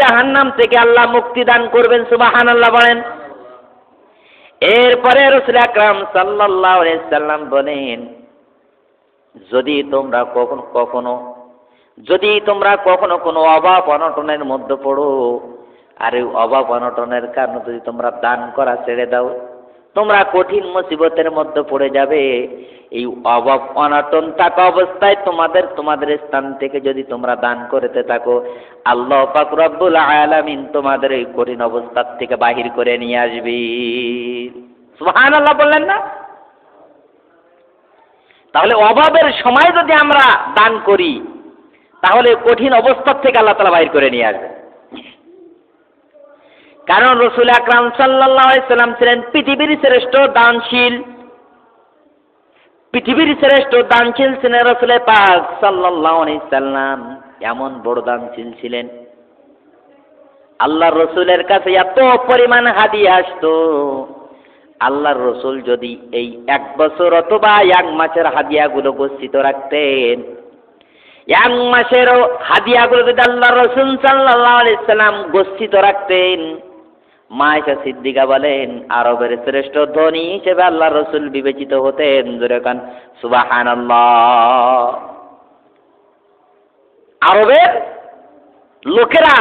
জাহান্নাম থেকে আল্লাহ মুক্তি দান করবেন, সুবহানাল্লাহ বলেন। এরপরে রাসূল আকরাম সাল্লাল্লাহু আলাইহি সাল্লাম বলেন, যদি তোমরা কখনো কোনো অভাব অনটনের মধ্যে পড়ো, আর এই অভাব অনটনের কারণে যদি তোমরা দান করা ছেড়ে দাও, তোমরা কঠিন মুসিবতের মধ্যে পড়ে যাবে। এই অভাব অনটন থাকা অবস্থায় তোমাদের স্থান থেকে যদি তোমরা দান করতে থাকো, আল্লাহ পাক রব্বুল আলামিন তোমাদের এই কঠিন অবস্থার থেকে বাহির করে নিয়ে আসবে। সুবহানাল্লাহ বললেন না? তাহলে অভাবের সময় যদি আমরা দান করি, তাহলে কঠিন অবস্থার থেকে আল্লাহ তাআলা বাহির করে নিয়ে আসবে। কারণ রাসূল আকরাম সাল্লাল্লাহু আলাইহি সাল্লাম ছিলেন পৃথিবীর শ্রেষ্ঠ দানশীল। ছিলেন রাসূল পাক সাল্লাল্লাহু আলাইহি সাল্লাম। এমন বড় দানশীল ছিলেন, আল্লাহর রাসূলের কাছে এত পরিমাণ হাদিয়া আসতো, আল্লাহর রাসূল যদি এই 1 বছর অথবা 1 মাসের হাদিয়াগুলো গচ্ছিত রাখতেন, 1 মাসের হাদিয়াগুলো যদি আল্লাহর রাসূল সাল্লাল্লাহু আলাইহি সাল্লাম গচ্ছিত রাখতেন, মা আয়েশা সিদ্দিকা বলেন, আরবের শ্রেষ্ঠ ধনী হিসেবে আল্লাহর রাসূল বিবেচিত হতেন। জোরে কান সুবহানাল্লাহ। আরবের লোকেরা,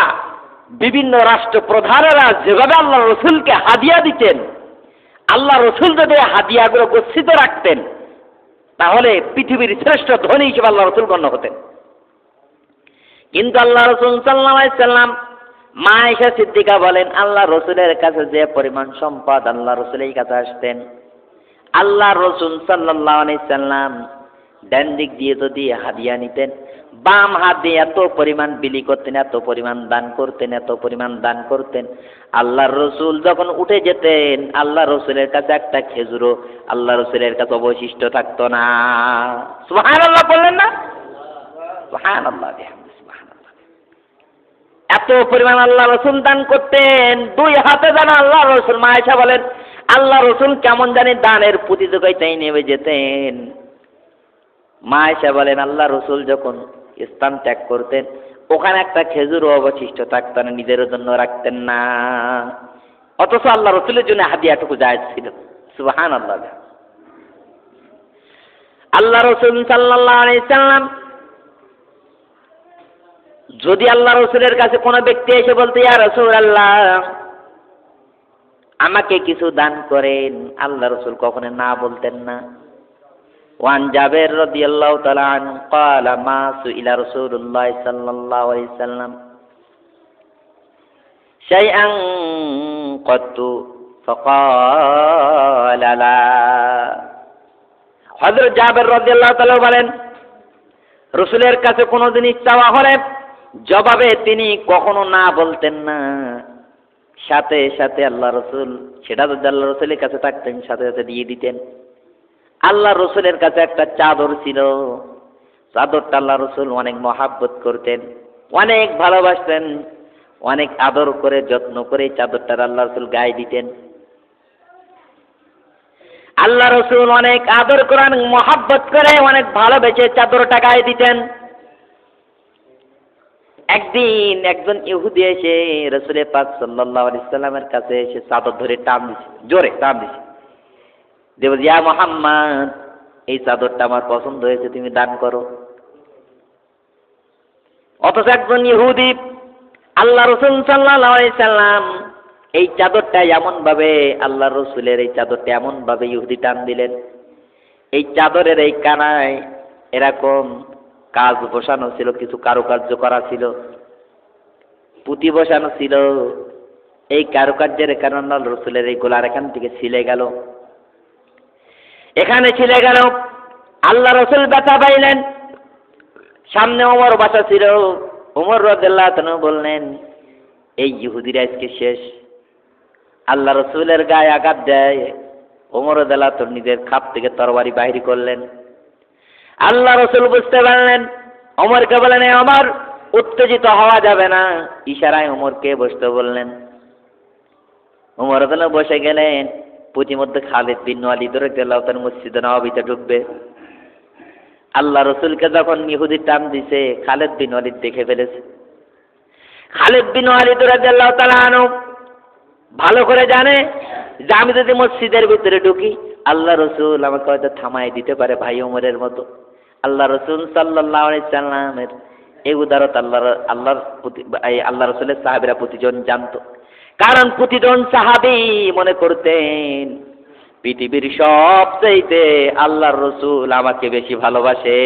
বিভিন্ন রাষ্ট্রপ্রধানেরা যেভাবে আল্লাহর রাসূলকে হাদিয়া দিতেন, আল্লাহ রাসূল যদি হাদিয়াগুলো গচ্ছিত রাখতেন, তাহলে পৃথিবীর শ্রেষ্ঠ ধনী হিসেবে আল্লাহ রাসূল গণ্য হতেন। কিন্তু আল্লাহ রাসূল সাল্লাল্লাহু আলাইহি সাল্লাম, মা আয়েশা সিদ্দিকা বলেন, আল্লাহ রাসূলের কাছে যে পরিমাণ সম্পদ আল্লাহ রাসূলের কাছে আসতেন, আল্লাহ রাসূল সাল্লাল্লাহু আলাইহি সাল্লাম ডান দিক দিয়ে যদি হাদিয়া নিতেন, বাম হাত দিয়ে এত পরিমাণ বিলি করতেন, এত পরিমাণ দান করতেন। আল্লাহর রাসূল যখন উঠে যেতেন, আল্লাহ রাসূলের কাছে একটা খেজুরও আল্লাহ রাসূলের কাছে অবশিষ্ট থাকতো না। সুবহানাল্লাহ বললেন না? সুবহানাল্লাহ। এত পরিমাণ আল্লাহ রাসূল দান করতেন, 2 হাতে দান আল্লাহ রাসূল। মা আয়েশা বলেন, আল্লাহ রাসূল কেমন জানি দানের প্রতিযোগিতায় নেমে যেতেন। মা আয়েশা বলেন, আল্লাহ রাসূল যখন স্থান ত্যাগ করতেন, ওখানে একটা খেজুরও অবশিষ্ট থাকতো না, নিজের জন্য রাখতেন না। অথচ আল্লাহ রাসূলের জন্য হাদিয়াটুকু জায়েজ ছিল। সুবহানাল্লাহ। আল্লাহ রাসূল সাল্লাল্লাহু আলাইহি সাল্লাম যদি আল্লাহ রাসূলের কাছে কোনো ব্যক্তি এসে বলতে, ইয়া রাসূলুল্লাহ, আমাকে কিছু দান করেন, আল্লাহ রাসূল কখনো না বলতেন না। ওয়ান জাবের রাদিয়াল্লাহু তাআলা আনহু قال ما سئل رسول الله صلى الله عليه وسلم شيئا قط فقال لا। হযরত জাবের রাদিয়াল্লাহু তাআলা বলেন, রাসূলের কাছে কোনো জিনিস চাওয়া হলে জবাবে তিনি কখনো না বলতেন না। সাথে সাথে আল্লাহ রাসূল, সেটা যদি আল্লাহ রাসূলের কাছে থাকতেন, সাথে সাথে দিয়ে দিতেন। আল্লাহ রাসূলের কাছে একটা চাদর ছিল, চাদরটা আল্লাহ রাসূল অনেক মহব্বত করতেন, অনেক ভালোবাসতেন, অনেক আদর করে যত্ন করে চাদরটা আল্লাহ রাসূল গায়ে দিতেন। আল্লাহ রাসূল অনেক আদর করে, অনেক মহব্বত করে, অনেক ভালোবেসে চাদরটা গায়ে দিতেন। একদিন একজন ইহুদি এসে রাসূল পাক সাল্লাল্লাহু আলাইহি সাল্লামের কাছে এসে চাদর ধরে টান দিছে, জোরে টান দিছে। দেব, ইয়া মুহাম্মদ, এই চাদরটা আমার পছন্দ হয়েছে, তুমি দান করো। অথচ একজন ইহুদি, আল্লাহ রাসূল সাল্লাল্লাহু আলাইহি সাল্লাম এই চাদরটা এমন ভাবে, আল্লাহ রাসূলের এই চাদরটা এমন ভাবে ইহুদি টান দিলেন, এই চাদরের এই কানায় এরকম কাজ বসানো ছিল, কিছু কারুকার্য করা ছিল, পুঁতি বসানো ছিল। এই কারুকার্যের কারণে আল্লাহ রাসূলের এই গলার এখান থেকে ছিলে গেল, এখানে ছিলে গেল। আল্লাহ রাসূল ব্যথা পাইলেন। সামনে ওমর বসা ছিল। ওমর রাদিয়াল্লাহু তাআলা বললেন, এই ইহুদিরা আজকে শেষ। আল্লাহ রাসূলের গায়ে আঘাত দেয়। ওমর রাদিয়াল্লাহু তাআলা নিজের খাপ থেকে তরবারি বাহির করলেন। আল্লাহ রাসূল বুঝতে পারলেন। ওমরকে বললেন, ওমর, উত্তেজিত হওয়া যাবে না। ইশারায় ওমরকে বসতে বললেন। ওমর রাদিয়াল্লাহু বসে গেলেন। প্রতিমধ্যে খালিদ বিন ওয়ালিদ রাদিয়াল্লাহু তাআলা মসজিদে নববীতে ঢুকবে। আল্লাহ রাসূলকে যখন ইহুদি টান দিছে, খালিদ বিন ওয়ালিদ দেখে ফেলেছে। খালিদ বিন ওয়ালিদ রাদিয়াল্লাহু তাআলা আনহু ভালো করে জানে যে আমি যদি মসজিদের ভিতরে ঢুকি আল্লাহ রসুল আমাকে হয়তো থামাই দিতে পারে ভাই ওমরের মতো। আল্লাহ রসুল সাল্লাল্লাহু আলাইহি সাল্লামের এই উদারত আল্লাহ রসুলের সাহাবীরা প্রতিজন জানতো। কারণ প্রতিজন সাহাবী মনে করতেন পৃথিবীর সবচাইতে আল্লাহর রসুল আমাকে বেশি ভালোবাসে।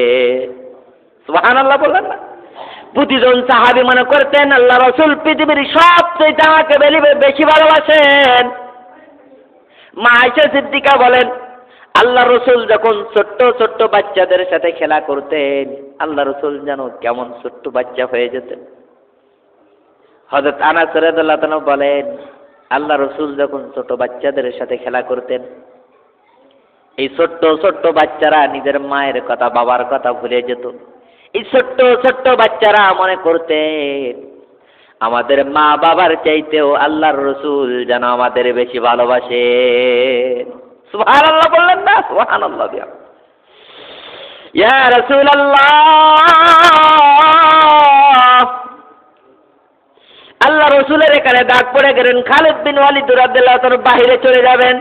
সুবহানাল্লাহ বললেন না? প্রতিজন সাহাবী মনে করতেন আল্লাহ রসুল পৃথিবীর সবচাইতে আমাকে বেশি ভালোবাসেন। মা আয়েশা সিদ্দিকা বলেন আল্লাহ রসুল যখন ছোট্ট ছোট্ট বাচ্চাদের সাথে খেলা করতেন আল্লাহ রসুল যেন কেমন ছোট্ট বাচ্চা হয়ে যেতেন। হযরত আনাস রাদিয়াল্লাহু তাআলা বলেন আল্লাহ রসুল যখন ছোট বাচ্চাদের সাথে খেলা করতেন এই ছোট্ট ছোট্ট বাচ্চারা নিজের মায়ের কথা বাবার কথা ভুলে যেত। এই ছোট্ট ছোট্ট বাচ্চারা মনে করতেন আমাদের মা বাবার চাইতেও আল্লাহর রসুল যেন আমাদের বেশি ভালোবাসে। সুবহানাল্লাহ বললেন না? সুবহানাল্লাহ। ইয়া রাসূলুল্লাহ, আল্লাহ রসুলের এখানে দাগ পড়ে গেলেন। খালিদ বিন ওয়ালিদ রাদিয়াল্লাহু তাআলা বাহিরে চলে যাবেন,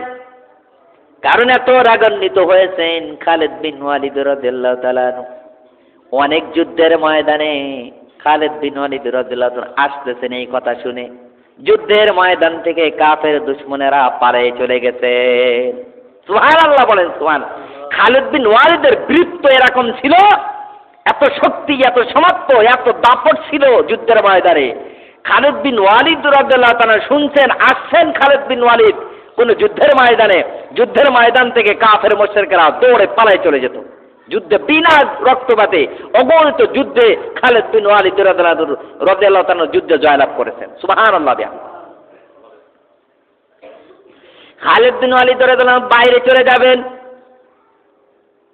কারণ এত রাগান্বিত হয়েছেন খালিদ বিন ওয়ালিদ রাদিয়াল্লাহু তাআলা। অনেক যুদ্ধের ময়দানে খালিদ বিন ওয়ালিদ রাদিয়াল্লাহু তাআলা আসতেছেন এই কথা শুনে যুদ্ধের ময়দান থেকে কাফের দুশমনেরা পালিয়ে চলে গেছে। সুবহানাল্লাহ বলেন সুবহান। খালিদ বিন ওয়ালিদের বীরত্ব এরকম ছিল, এত শক্তি, এত সামর্থ্য, এত দাপট ছিল যুদ্ধের ময়দানে। খালিদ বিন ওয়ালিদ রাদিয়াল্লাহু তাআলা শুনছেন আসছেন খালিদ বিন ওয়ালিদ কোন যুদ্ধের ময়দানে, যুদ্ধের ময়দান থেকে কাফের মুশরিকরা দৌড়ে পালিয়ে চলে যেত। যুদ্ধে বিনা রক্তপাতে অগণিত যুদ্ধে খালিদ বিন ওয়ালিদ রাদিয়াল্লাহু তাআলা যুদ্ধে জয়লাভ করেছেন। সুবহানাল্লাহ। খালিদ বিন ওয়ালিদ রাদিয়াল্লাহু তাআলা বাইরে চলে যাবেন।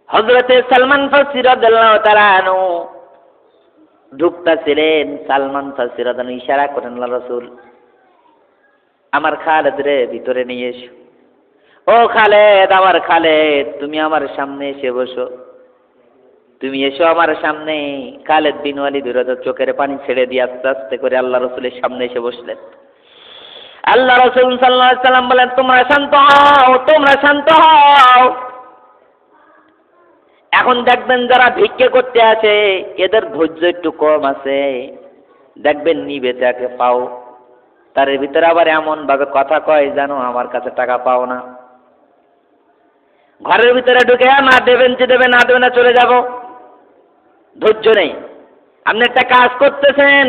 হযরতে সালমান ফারসি রাদিয়াল্লাহু তাআলা আনহু ঢুকতেছিলেন। সালমান ফারসি রাদিয়াল্লাহু আনহু ইশারা করেন আল্লাহ রাসূল আমার খালিদ রে ভিতরে নিয়ে এসো। ও খালিদ, আমার খালিদ, তুমি আমার সামনে এসে বসো, তুমি এসো আমার সামনে। খালিদ বিন ওয়ালিদ রাদিয়াল্লাহু চোখের পানি ছেড়ে দিয়ে আস্তে আস্তে করে আল্লাহ রাসূলের সামনে এসে বসলেন। আল্লাহ রাসূল সাল্লাল্লাহু আলাইহি সাল্লাম বলেন তোমরা শান্ত হও, তোমরা শান্ত হও। এখন দেখবেন যারা ভিক্ষে করতে আসে এদের ধৈর্য একটু কম আছে, দেখবেন নিবে তাকে পাও, তার ভিতরে আবার এমন ভাবে কথা কয় জানো আমার কাছে টাকা পাও না। ঘরের ভিতরে ঢুকে না দেবেন যে দেবেন, না দেবেন না চলে যাব, ধৈর্য নেই। আপনি একটা কাজ করতেছেন,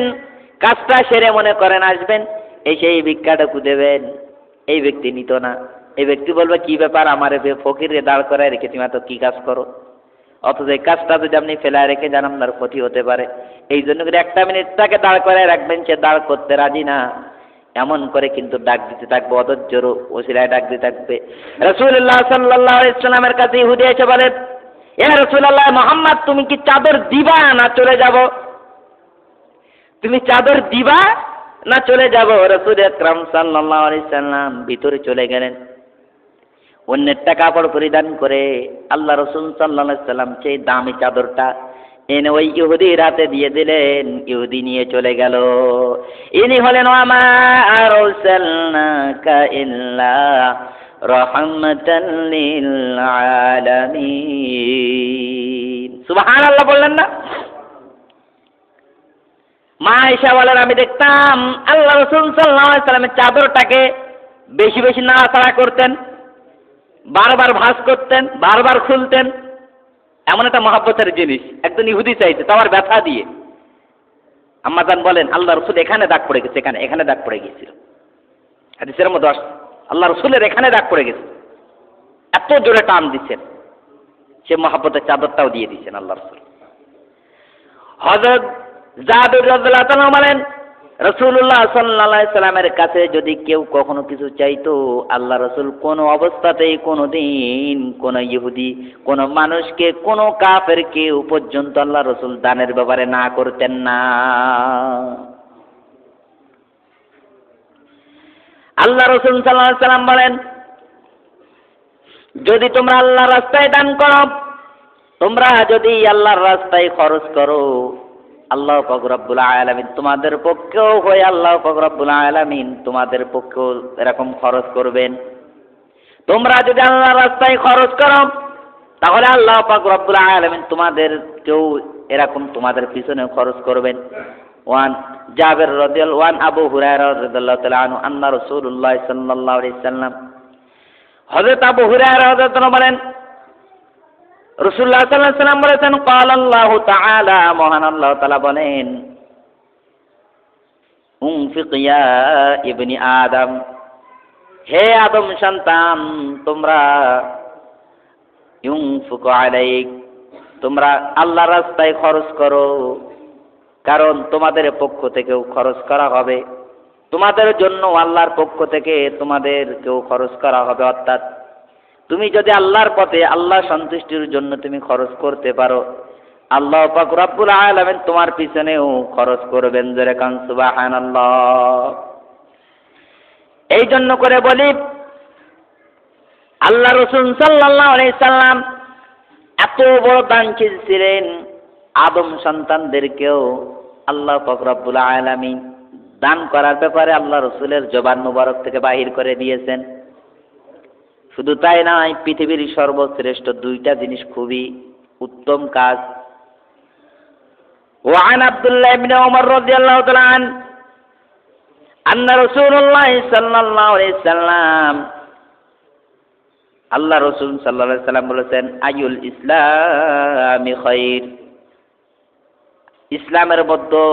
কাজটা সেরে মনে করেন আসবেন, এসে এই ভিক্ষাটুকু দেবেন, এই ব্যক্তি নিত না। এই ব্যক্তি বলবে কি ব্যাপার, আমার ফকিরে দাঁড় করায় রেখে তুমি এত কি কাজ করো, অথচ এই কাজটা যদি আপনি ফেলায় রেখে যান আপনার ক্ষতি হতে পারে। এই জন্য করে একটা মিনিট তাকে দাঁড় করায় রাখবেন, সে দাঁড় করতে রাজি না, এমন করে কিন্তু ডাক দিতে থাকবে, অধৈর্যর ওসিলায় ডাক দিতে থাকবে। রাসূলুল্লাহ সাল্লাল্লাহু আলাইহি ওয়াসাল্লামের কাছে ইহুদি এসে বলে ইয়া রাসূলুল্লাহ মুহাম্মদ তুমি কি চাদর দিবা না চলে যাব? তুমি চাদর দিবা না চলে যাব? রাসূল আকরাম সাল্লাল্লাহু আলাইহি ওয়াসাল্লাম ভিতরে চলে গেলেন। অন্যের কাপড় পরিধান করে আল্লাহ রাসূল সাল্লাল্লাহু আলাইহি ওয়াসাল্লাম সেই দামি চাদরটা এনে ওই ইহুদির হাতে দিয়ে দিলেন। ইহুদি নিয়ে চলে গেল। ইনি হলেন ওয়া আরসালনাকা ইল্লা রাহমাতাল লিল আলামিন। সুবহানাল্লাহ বললেন না? মা আয়েশা বলেন আমি দেখতাম আল্লাহ রাসূল সাল্লাল্লাহু আলাইহি ওয়াসাল্লামের চাদরটাকে বেশি বেশি নাড়াচাড়া করতেন, বারবার ভাঁজ করতেন, বারবার খুলতেন। এমন একটা মহব্বতের জিনিস একজন ইহুদি চাইছে, তো আমার ব্যথা দিয়ে। আম্মা জান বলেন আল্লাহ রসুল এখানে দাগ পড়ে গেছে, এখানে দাগ পড়ে গিয়েছিল। হাদিসের মধ্যে আল্লাহ রসুলের এখানে দাগ পড়ে গেছে, এত জোরে টান দিচ্ছেন, সে মহব্বতের চাদরটাও দিয়ে দিচ্ছেন আল্লাহ রসুল। হযরত জাবের রাদিয়াল্লাহু তাআলা বলেন রাসূলুল্লাহ সাল্লাল্লাহু আলাইহি সাল্লামের কাছে যদি কেউ কখনো কিছু চাইতো আল্লাহ রাসূল কোনো অবস্থাতেই কোনোদিন কোনো ইহুদি, কোনো মানুষকে, কোনো কাফেরকে পর্যন্ত আল্লাহ রাসূল দানের ব্যাপারে না করতেন না। আল্লাহ রাসূল সাল্লাল্লাহু আলাইহি সাল্লাম বলেন যদি তোমরা আল্লাহর রাস্তায় দান করো, তোমরা যদি আল্লাহর রাস্তায় খরচ করো, আল্লাহ পাক রব্বুল আলামিন তোমাদের পক্ষেও হয়, আল্লাহ পাক রব্বুল আলামিন তোমাদের পক্ষেও এরকম খরচ করবেন। তোমরা যদি আল্লাহর রাস্তায় খরচ করো তাহলে আল্লাহ পাক রব্বুল আলামিন তোমাদেরকেও এরকম তোমাদের পিছনে খরচ করবেন। ওয়ান জাবের রাদিয়াল্লাহু ওয়ান আবু হুরায়রা রাদিয়াল্লাহু তাআলা আনহু আন্না রাসূলুল্লাহ সাল্লাল্লাহু আলাইহি সাল্লাম, হযরত আবু হুরায়রা রাদিয়াল্লাহু তাআলা বলেন রাসূলুল্লাহ সাল্লাল্লাহু আলাইহি সাল্লাম বলেছেন, ক্বাল আল্লাহু তাআলা, মহান আল্লাহ তাআলা বলেন, উনফিক ইয়া ইবনি আদম, হে আদম সন্তান, তোমরা ইউনফিকু আলাইক, তোমরা আল্লাহর রাস্তায় খরচ করো, কারণ তোমাদের পক্ষ থেকেও খরচ করা হবে, তোমাদের জন্য আল্লাহর পক্ষ থেকে তোমাদেরকেও খরচ করা হবে। অর্থাৎ তুমি যদি আল্লাহর পথে আল্লাহ সন্তুষ্টির জন্য তুমি খরচ করতে পারো, আল্লাহ পাক রব্বুল আলামিন তোমার পিছনেও খরচ করবেন। জোরে কান সুবহানাল্লাহ। এই জন্য করে বলি, আল্লাহ রাসূল সাল্লাল্লাহু আলাইহি সাল্লাম এত বড় দানশীল ছিলেন, আদম সন্তানদেরকেও আল্লাহ পাক রব্বুল আলামিন দান করার ব্যাপারে আল্লাহ রাসূলের জবান মুবারক থেকে বাহির করে দিয়েছেন। শুধু তাই নয়, পৃথিবীর সর্বশ্রেষ্ঠ দুইটা জিনিস খুবই উত্তম কাজ। ওয়ান আব্দুল্লাহ ইবনে ওমর রাদিয়াল্লাহু তাআলা আন্না রাসূলুল্লাহ সাল্লাল্লাহু আলাইহি সাল্লাম, আল্লাহ রাসূল সাল্লাল্লাহু আলাইহি সাল্লাম বলেছেন, আইয়ুল ইসলামি খায়র, ইসলামের মধ্যে